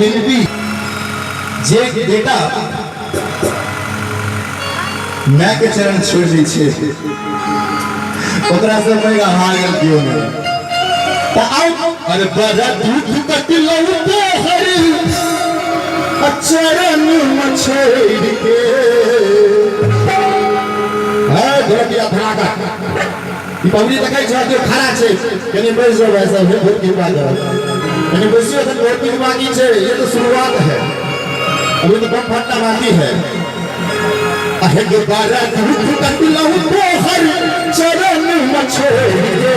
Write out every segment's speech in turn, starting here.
विनती जे बेटा माँ के चरण छोड़ दी छे ओकरा से मैं हार गल क्यों नहीं तो आओ अरे बड़ा दूध कटलो तो हरी चरण मछेड़ के है धरतिया धराका ई पवनी तकै छ जो खरा छे कने बैस जाओ ऐसा है बहुत की बात है कने बैसियो तो बहुत कुछ बाकी छे ये तो शुरुआत है अभी तो बम फटना बाकी है अहे के बारा दूध कटलो तो हरी चरण मछेड़ के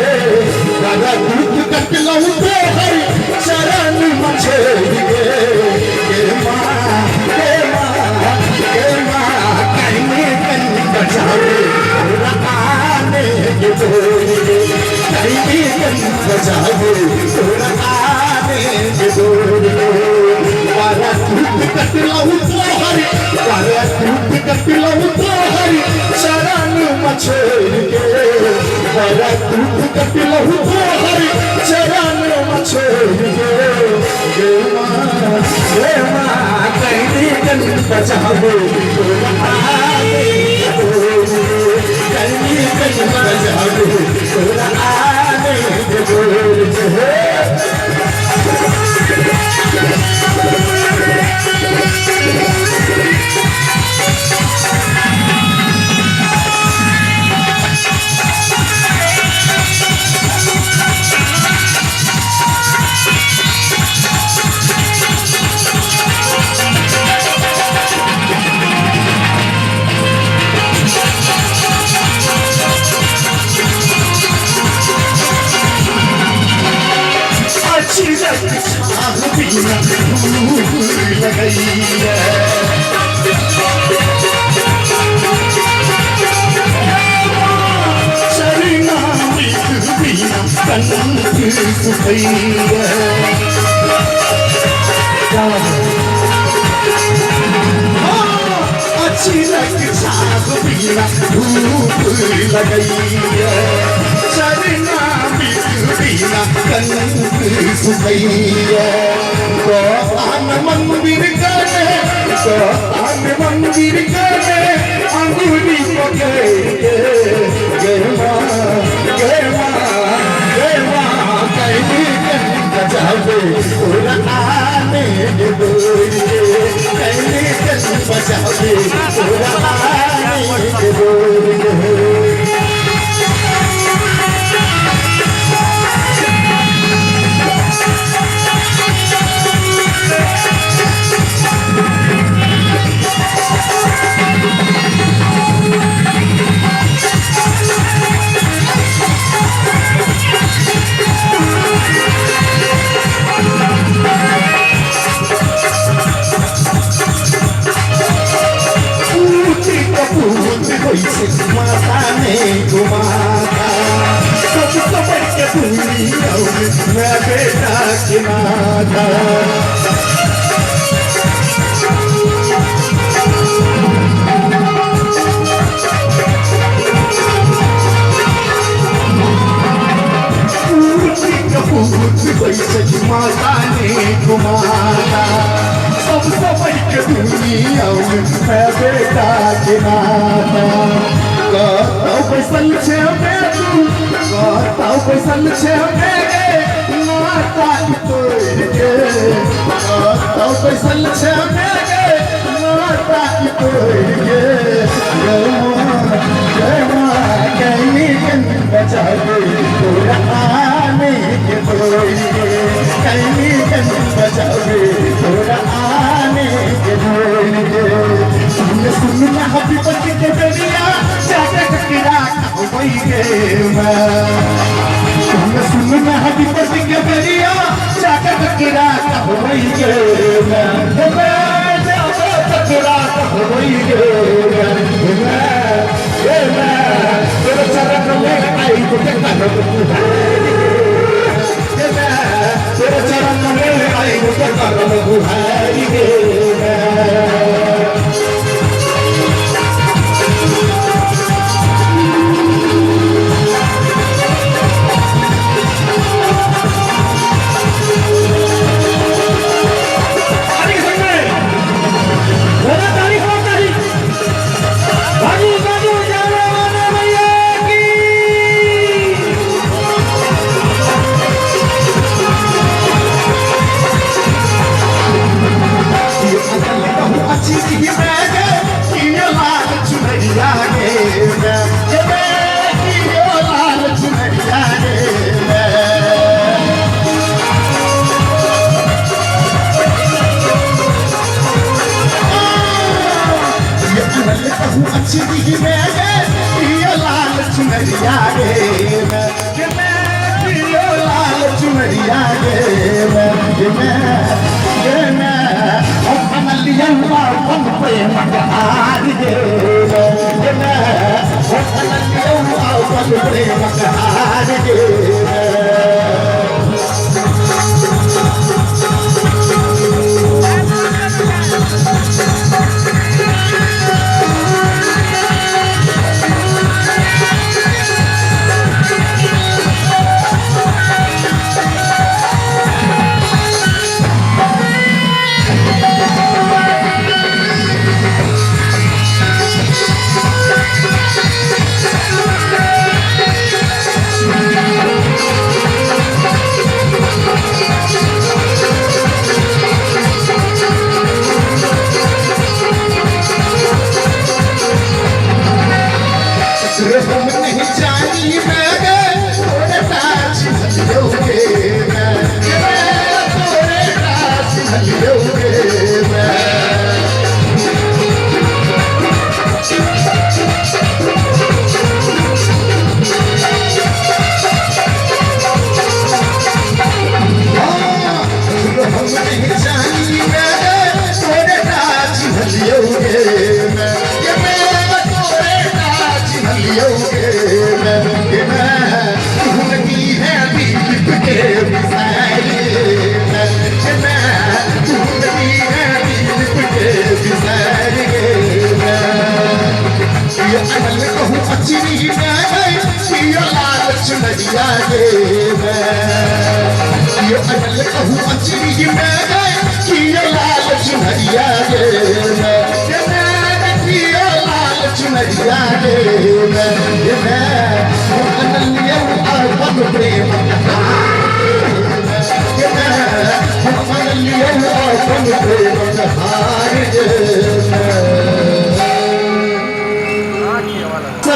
बारा दूध कटलो तो हरी चरण मछेड़ के मां कहीं कहीं बचावे रखाने के डोरे कहीं कहीं बचावे रखाने के डोरे वाला दूध कटलो तो हरी वाला दूध कटलो तो हरी चरण मछेड़ के वाला दूध कटलो तो हरी चरण मछेड़ के मां कहीं कहीं बचावे रखाने कहीं कहीं बचावे रखाने के डोरे अच्छी लग छाप बिना धूप लगई चरना बिना कंक सुखैया गोपान मंदिर करे अंगूरी पकड़ के बचावे आने के डोरे कहीं कहीं बचावे आने के डोरे माता ने घुमाता सबको बढ़ के भूली मैं बेटा की माता माता ने घुमाता सबको बढ़ के भूली मैं बेटा की माता पैसल छे तू कहता पैसल छे माता तोड़ के कहता पैसल छे माता तोड़ के कहीं कहीं बचावे तोरा आने के डोरे कहीं कहीं बचावे तोरा आने के डोरे सुनना हबी बच्चे के बेरिया जाके किरा वही के सुनना हबी बच्चे के बेरिया जाके किरा वही के किरा वही के तेरे चरण में आई तो क्या तेरे चरण में आई तो क्या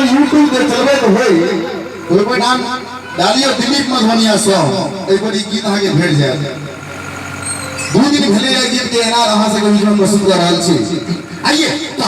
यूट्यूब पे चलबे तो होई कोई नाम डालियो दिलीप मधुनिया सॉन्ग एक बार ई गीत आगे भेट जाए 2 दिन भेले गीत के एना अहां से बीच में प्रस्तुत कर रहल छी आइए तो